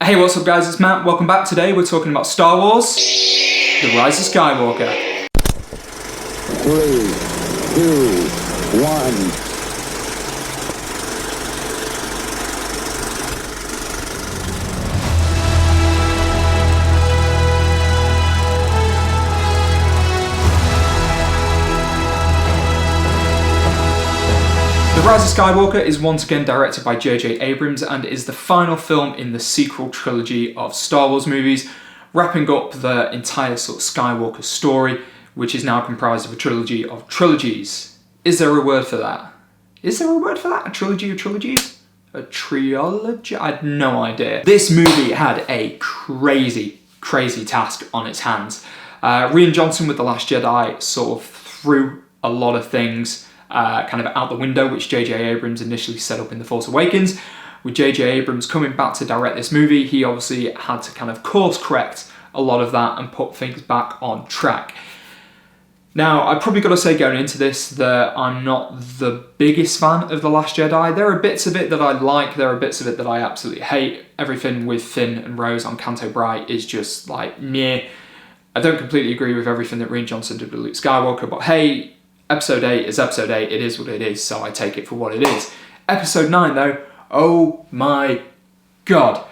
Hey, what's up guys, it's Matt, welcome back. Today we're talking about Star Wars, The Rise of Skywalker. 3, 2, 1... The Rise of Skywalker is once again directed by J.J. Abrams and is the final film in the sequel trilogy of Star Wars movies, wrapping up the entire sort of Skywalker story, which is now comprised of a trilogy of trilogies. Is there a word for that? Is there a word for that? A trilogy of trilogies? A trilogy? I had no idea. This movie had a crazy task on its hands. Rian Johnson with The Last Jedi sort of threw a lot of things kind of out the window, which J.J. Abrams initially set up in The Force Awakens. With J.J. Abrams coming back to direct this movie, he obviously had to kind of course correct a lot of that and put things back on track. Now, I've probably got to say going into this that I'm not the biggest fan of The Last Jedi. There are bits of it that I like, there are bits of it that I absolutely hate. Everything with Finn and Rose on Canto Bright is just like, meh. I don't completely agree with everything that Rian Johnson did with Luke Skywalker, but hey, Episode 8 is Episode 8, it is what it is, so I take it for what it is. Episode 9 though, oh my god.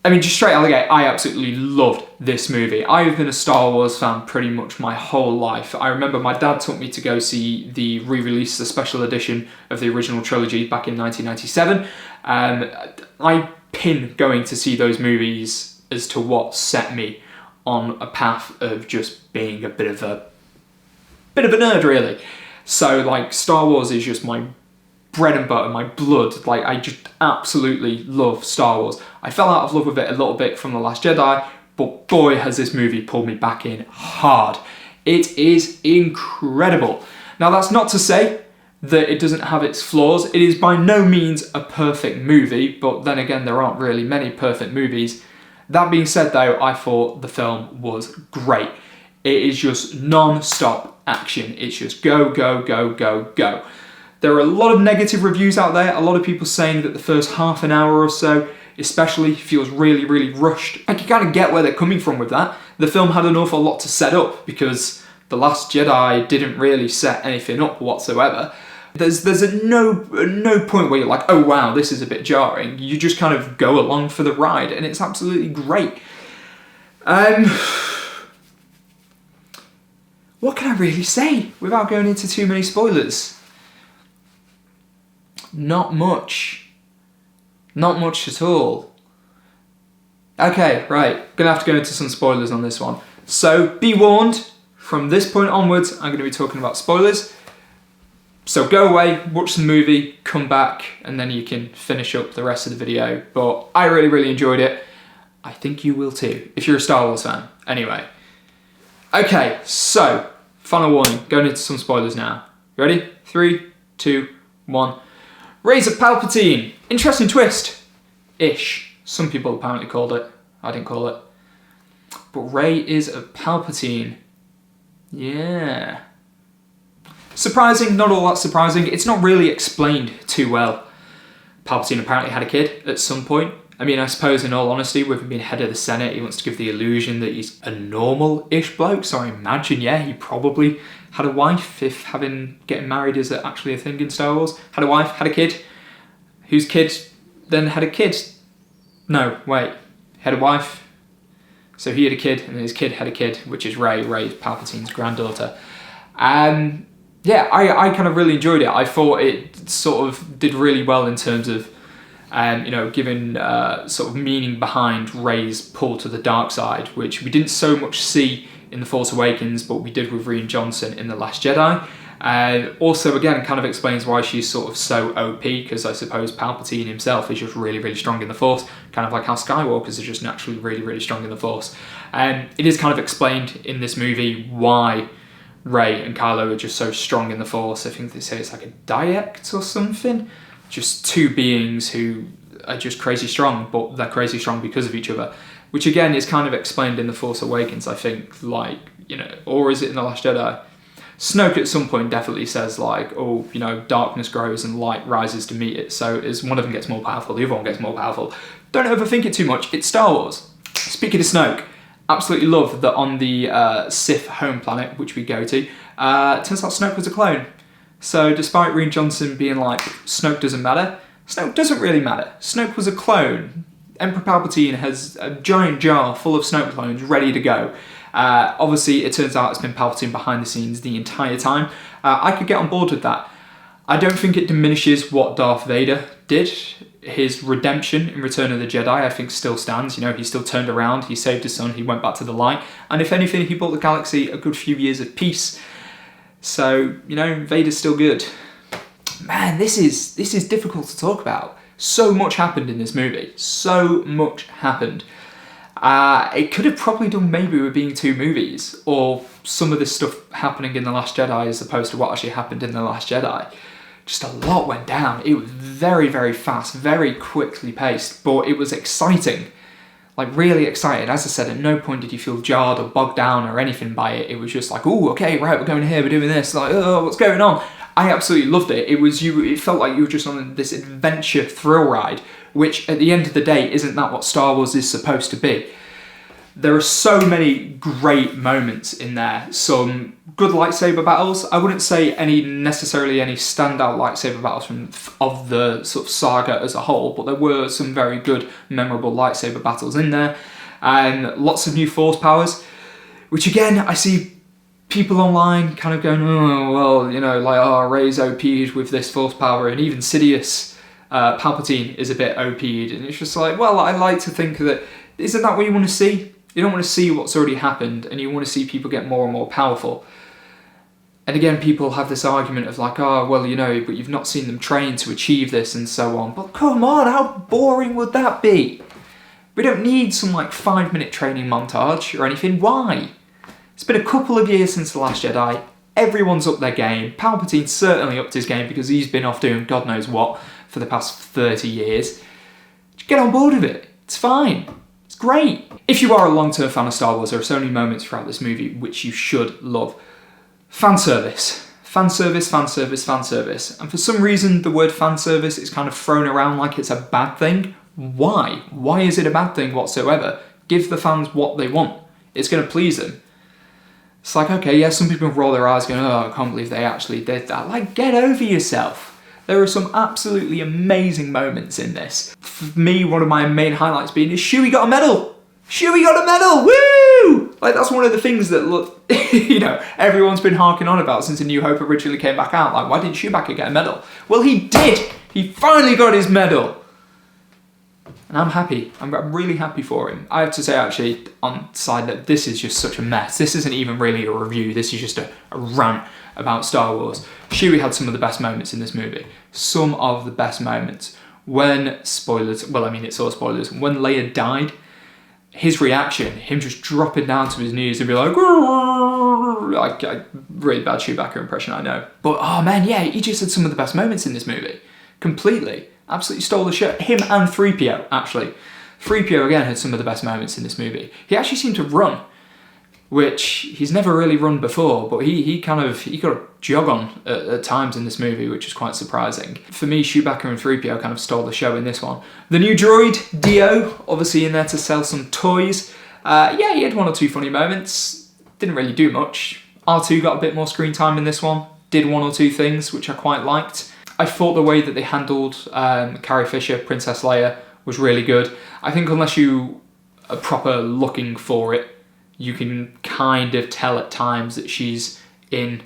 I mean, just straight out of the gate, I absolutely loved this movie. I've been a Star Wars fan pretty much my whole life. I remember my dad took me to go see the re-release, the special edition of the original trilogy back in 1997. I pin going to see those movies as to what set me on a path of just being a bit of a nerd, really. So like Star Wars is just my bread and butter, my blood. Like I just absolutely love Star Wars. I fell out of love with it a little bit from The Last Jedi, but boy has this movie pulled me back in hard. It is incredible. Now that's not to say that it doesn't have its flaws. It is by no means a perfect movie, but then again there aren't really many perfect movies. That being said though, I thought the film was great. It is just non-stop action. It's just go, go, go, go, go. There are a lot of negative reviews out there. A lot of people saying that the first half an hour or so especially feels really rushed. I can kind of get where they're coming from with that. The film had an awful lot to set up because The Last Jedi didn't really set anything up whatsoever. There's no point where you're like, oh wow, this is a bit jarring. You just kind of go along for the ride and it's absolutely great. What can I really say without going into too many spoilers? Not much. Not much at all. Okay, right. Gonna have to go into some spoilers on this one. So be warned, from this point onwards, I'm gonna be talking about spoilers. So go away, watch the movie, come back, and then you can finish up the rest of the video. But I really enjoyed it. I think you will too, if you're a Star Wars fan. Anyway. Okay, so, final warning, going into some spoilers now. Ready? 3, 2, 1. Rey's a Palpatine. Interesting twist. Ish. Some people apparently called it. I didn't call it. But Rey is a Palpatine. Yeah. Surprising, not all that surprising. It's not really explained too well. Palpatine apparently had a kid at some point. I mean, I suppose in all honesty, with him being head of the Senate, he wants to give the illusion that he's a normal-ish bloke. So I imagine, yeah, he probably had a wife, if getting married is actually a thing in Star Wars. Had a wife, had a kid, whose kid then had a kid. No, wait, had a wife, so he had a kid, and his kid had a kid, which is Rey. Rey, Palpatine's granddaughter. Yeah, I kind of really enjoyed it. I thought it sort of did really well in terms of giving sort of meaning behind Rey's pull to the dark side, which we didn't so much see in The Force Awakens, but we did with Rian Johnson in The Last Jedi. Also, again, kind of explains why she's sort of so OP, because I suppose Palpatine himself is just really strong in the Force, kind of like how Skywalkers are just naturally really strong in the Force. It is kind of explained in this movie why Rey and Kylo are just so strong in the Force. I think they say it's like a diact or something. Just two beings who are just crazy strong, but they're crazy strong because of each other, which again is kind of explained in The Force Awakens, I think, like, or is it in The Last Jedi? Snoke at some point definitely says like, oh, darkness grows and light rises to meet it. So as one of them gets more powerful, the other one gets more powerful. Don't overthink it too much. It's Star Wars. Speaking of Snoke, absolutely love that on the Sith home planet, which we go to, turns out Snoke was a clone. So despite Rian Johnson being like, Snoke doesn't matter, Snoke doesn't really matter. Snoke was a clone. Emperor Palpatine has a giant jar full of Snoke clones ready to go. Obviously, it turns out it's been Palpatine behind the scenes the entire time. I could get on board with that. I don't think it diminishes what Darth Vader did. His redemption in Return of the Jedi, I think, still stands. You know, he still turned around, he saved his son, he went back to the light. And if anything, he brought the galaxy a good few years of peace. So, you know, Vader's still good. Man, this is difficult to talk about. So much happened in this movie. So much happened. It could have probably done maybe with being 2 movies, or some of this stuff happening in The Last Jedi as opposed to what actually happened in The Last Jedi. Just a lot went down. It was very, very fast, very quickly paced, but it was exciting. Like, really excited. As I said, at no point did you feel jarred or bogged down or anything by it. It was just like, oh, okay, right, we're going here, we're doing this. Like, oh, what's going on? I absolutely loved it. It felt like you were just on this adventure thrill ride, which at the end of the day, isn't that what Star Wars is supposed to be? There are so many great moments in there. Some good lightsaber battles. I wouldn't say necessarily any standout lightsaber battles of the sort of saga as a whole, but there were some very good, memorable lightsaber battles in there. And lots of new force powers, which again, I see people online kind of going, oh, well, you know, like, oh, Rey's OP'd with this force power, and even Sidious, Palpatine is a bit OP'd. And it's just like, well, I like to think that, isn't that what you want to see? You don't want to see what's already happened, and you want to see people get more and more powerful. And again, people have this argument of like, oh, well, you know, but you've not seen them train to achieve this and so on. But come on, how boring would that be? We don't need some like 5-minute training montage or anything. Why? It's been a couple of years since The Last Jedi. Everyone's up their game. Palpatine's certainly upped his game because he's been off doing God knows what for the past 30 years. Just get on board with it. It's fine. It's great. If you are a long-term fan of Star Wars, there are so many moments throughout this movie which you should love. Fan service. Fan service, fan service, fan service. And for some reason, the word fan service is kind of thrown around like it's a bad thing. Why? Why is it a bad thing whatsoever? Give the fans what they want. It's going to please them. It's like, okay, yeah, some people roll their eyes going, oh, I can't believe they actually did that. Like, get over yourself. There are some absolutely amazing moments in this. For me, one of my main highlights being is Chewie got a medal. Chewie got a medal, woo! Like, that's one of the things that, look, you know, everyone's been harking on about since A New Hope originally came back out. Like, why didn't Chewbacca get a medal? Well, he did! He finally got his medal! And I'm happy. I'm really happy for him. I have to say, actually, on the side, that this is just such a mess. This isn't even really a review. This is just a rant about Star Wars. Chewie had some of the best moments in this movie. Some of the best moments. When, spoilers, well, I mean, it's all spoilers. When Leia died, his reaction, him just dropping down to his knees and be like, really bad Chewbacca impression, I know. But, oh man, yeah, he just had some of the best moments in this movie. Completely. Absolutely stole the show. Him and 3PO, actually. 3PO, again, had some of the best moments in this movie. He actually seemed to run, which he's never really run before, but he got a jog on at times in this movie, which is quite surprising. For me, Chewbacca and 3PO kind of stole the show in this one. The new droid, Dio, obviously in there to sell some toys. Yeah, he had one or two funny moments. Didn't really do much. R2 got a bit more screen time in this one. Did one or two things, which I quite liked. I thought the way that they handled Carrie Fisher, Princess Leia, was really good. I think unless you are proper looking for it, you can kind of tell at times that she's in...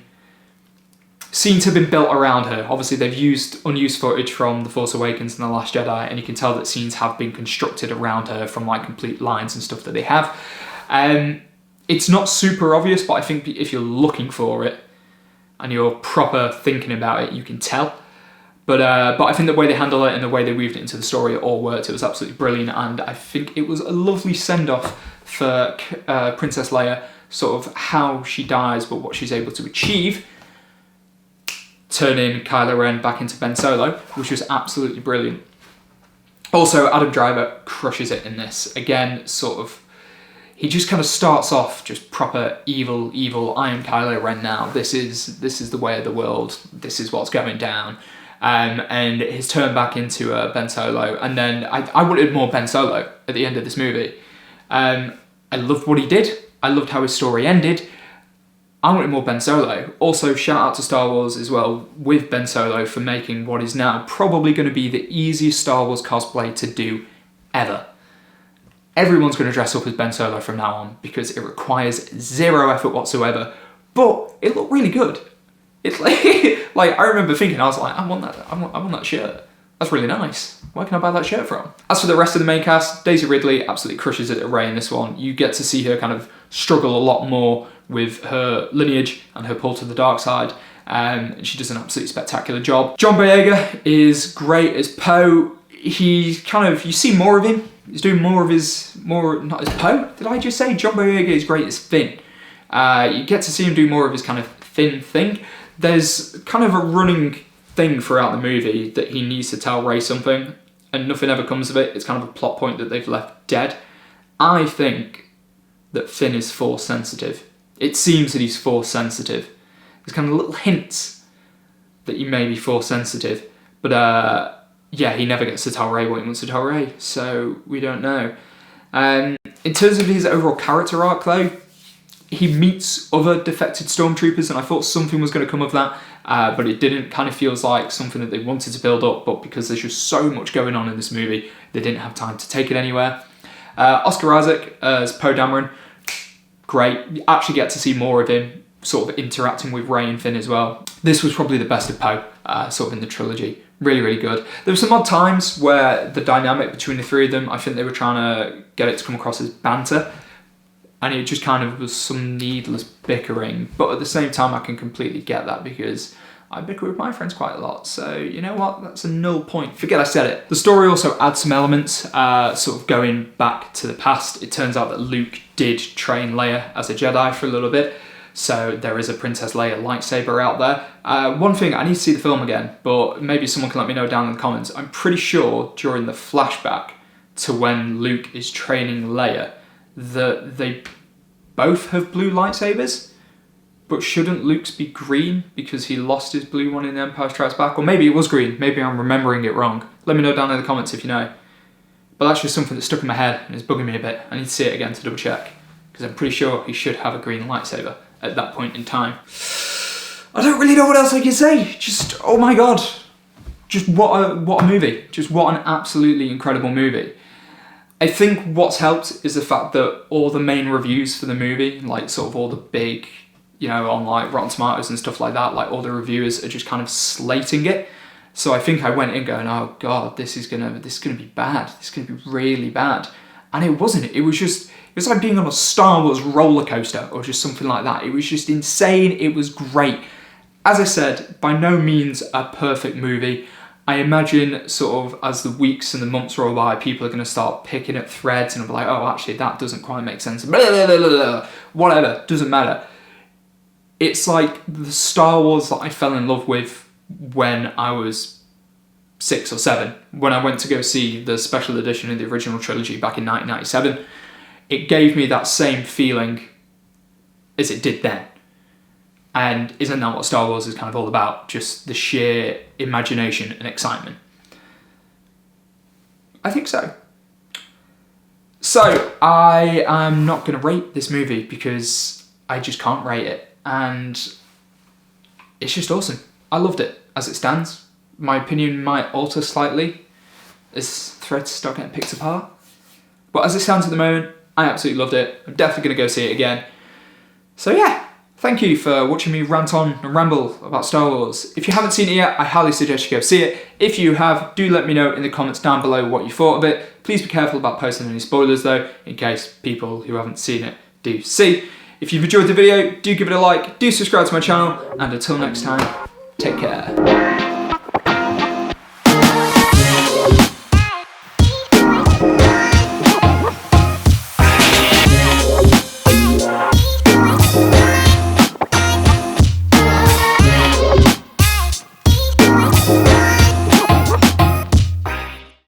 Scenes have been built around her. Obviously, they've used unused footage from The Force Awakens and The Last Jedi, and you can tell that scenes have been constructed around her from like complete lines and stuff that they have. It's not super obvious, but I think if you're looking for it and you're proper thinking about it, you can tell. But I think the way they handled it and the way they weaved it into the story, it all worked. It was absolutely brilliant, and I think it was a lovely send-off for Princess Leia, sort of how she dies, but what she's able to achieve, turning Kylo Ren back into Ben Solo, which was absolutely brilliant. Also, Adam Driver crushes it in this. Again, sort of, he just kind of starts off just proper evil, I am Kylo Ren now. This is the way of the world. This is what's going down. and his turn back into Ben Solo. And then I wanted more Ben Solo at the end of this movie. I loved what he did. I loved how his story ended. I wanted more Ben Solo. Also, shout out to Star Wars as well with Ben Solo for making what is now probably going to be the easiest Star Wars cosplay to do ever. Everyone's going to dress up as Ben Solo from now on because it requires zero effort whatsoever, but it looked really good. It's like I remember thinking, I was like, I want that shirt. That's really nice. Where can I buy that shirt from? As for the rest of the main cast, Daisy Ridley absolutely crushes it at Rey in this one. You get to see her kind of struggle a lot more with her lineage and her pull to the dark side. And she does an absolutely spectacular job. John Boyega is great as Poe. He kind of, you see more of him. He's doing not as Poe. Did I just say? John Boyega is great as Finn. You get to see him do more of his kind of Finn thing. There's kind of a running thing throughout the movie that he needs to tell Rey something, and nothing ever comes of it. It's kind of a plot point that they've left dead. I think that Finn is Force sensitive. It seems that he's Force sensitive. There's kind of little hints that he may be Force sensitive, but yeah, he never gets to tell Rey what he wants to tell Rey, so we don't know. In terms of his overall character arc, though, he meets other defected stormtroopers, and I thought something was going to come of that, but it didn't. Kind of feels like something that they wanted to build up, but because there's just so much going on in this movie, they didn't have time to take it anywhere. Oscar Isaac as Poe Dameron, great. You actually get to see more of him sort of interacting with Rey and Finn as well. This was probably the best of Poe, sort of in the trilogy. Really, really good. There were some odd times where the dynamic between the three of them, I think they were trying to get it to come across as banter, and it just kind of was some needless bickering. But at the same time, I can completely get that because I bicker with my friends quite a lot. So you know what? That's a null point. Forget I said it. The story also adds some elements, sort of going back to the past. It turns out that Luke did train Leia as a Jedi for a little bit. So there is a Princess Leia lightsaber out there. One thing, I need to see the film again, but maybe someone can let me know down in the comments. I'm pretty sure during the flashback to when Luke is training Leia, that they both have blue lightsabers, but shouldn't Luke's be green because he lost his blue one in The Empire Strikes Back? Or maybe it was green, maybe I'm remembering it wrong. Let me know down in the comments if you know. But that's just something that stuck in my head and is bugging me a bit. I need to see it again to double check, because I'm pretty sure he should have a green lightsaber at that point in time. I don't really know what else I can say. Just, oh my god. Just what a movie. Just what an absolutely incredible movie. I think what's helped is the fact that all the main reviews for the movie, like sort of all the big, you know, on like Rotten Tomatoes and stuff like that, like all the reviewers are just kind of slating it. So I think I went in going, oh god, this is gonna be bad. This is gonna be really bad. And it wasn't. It was like being on a Star Wars roller coaster or just something like that. It was just insane. It was great. As I said, by no means a perfect movie. I imagine sort of as the weeks and the months roll by, people are going to start picking up threads and be like, oh, actually, that doesn't quite make sense. Blah, blah, blah, blah, blah. Whatever, doesn't matter. It's like the Star Wars that I fell in love with when I was 6 or 7, when I went to go see the special edition of the original trilogy back in 1997. It gave me that same feeling as it did then. And isn't that what Star Wars is kind of all about? Just the sheer imagination and excitement. I think so. So, I am not going to rate this movie because I just can't rate it. And it's just awesome. I loved it as it stands. My opinion might alter slightly as threads start getting picked apart. But as it stands at the moment, I absolutely loved it. I'm definitely going to go see it again. So yeah, thank you for watching me rant on and ramble about Star Wars. If you haven't seen it yet, I highly suggest you go see it. If you have, do let me know in the comments down below what you thought of it. Please be careful about posting any spoilers though, in case people who haven't seen it do see. If you've enjoyed the video, do give it a like, do subscribe to my channel, and until next time, take care.